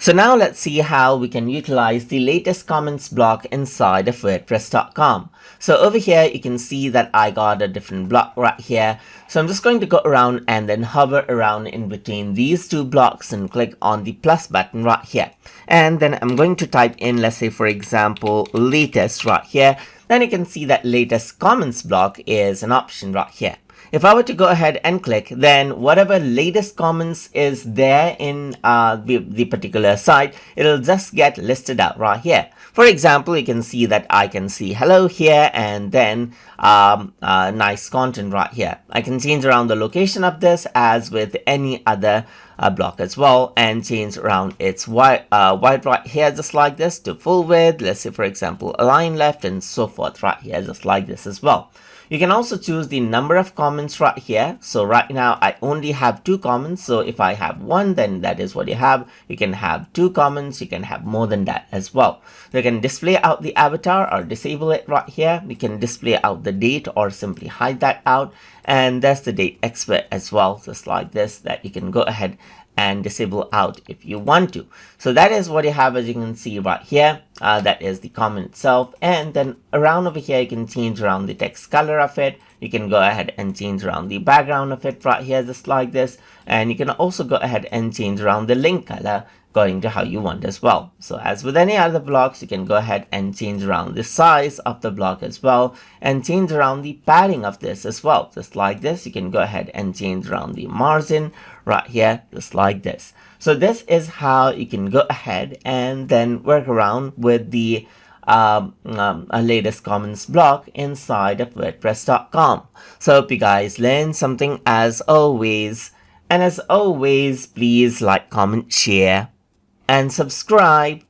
So now let's see how we can utilize the latest comments block inside of wordpress.com. So over here, you can see that I got a different block right here. So I'm just going to go around and then hover around in between these two blocks and click on the plus button right here. And then I'm going to type in, let's say, for example, latest right here. Then you can see that latest comments block is an option right here. If I were to go ahead and click, then whatever latest comments is there in the particular site, it'll just get listed out right here. For example, you can see that I can see hello here and then nice content right here. I can change around the location of this as with any other block as well, and change around its wide right here just like this to full width. Let's say, for example, align left and so forth right here just like this as well. You can also choose the number of comments right here. So right now I only have 2 comments. So if I have 1, then that is what you have. You can have 2 comments. You can have more than that as well. So you can display out the avatar or disable it right here. You can display out the date or simply hide that out. And there's the date expert as well, just like this, that you can go ahead and disable out if you want to. So that is what you have, as you can see right here. That is the comment itself. And then around over here, you can change around the text color of it. You can go ahead and change around the background of it right here, just like this. And you can also go ahead and change around the link color according to how you want as well. So as with any other blocks, you can go ahead and change around the size of the block as well, and change around the padding of this as well, just like this. You can go ahead and change around the margin right here, just like this. So this is how you can go ahead and then work around with the latest comments block inside of wordpress.com. So hope you guys learned something as always. And as always, please like, comment, share, and subscribe.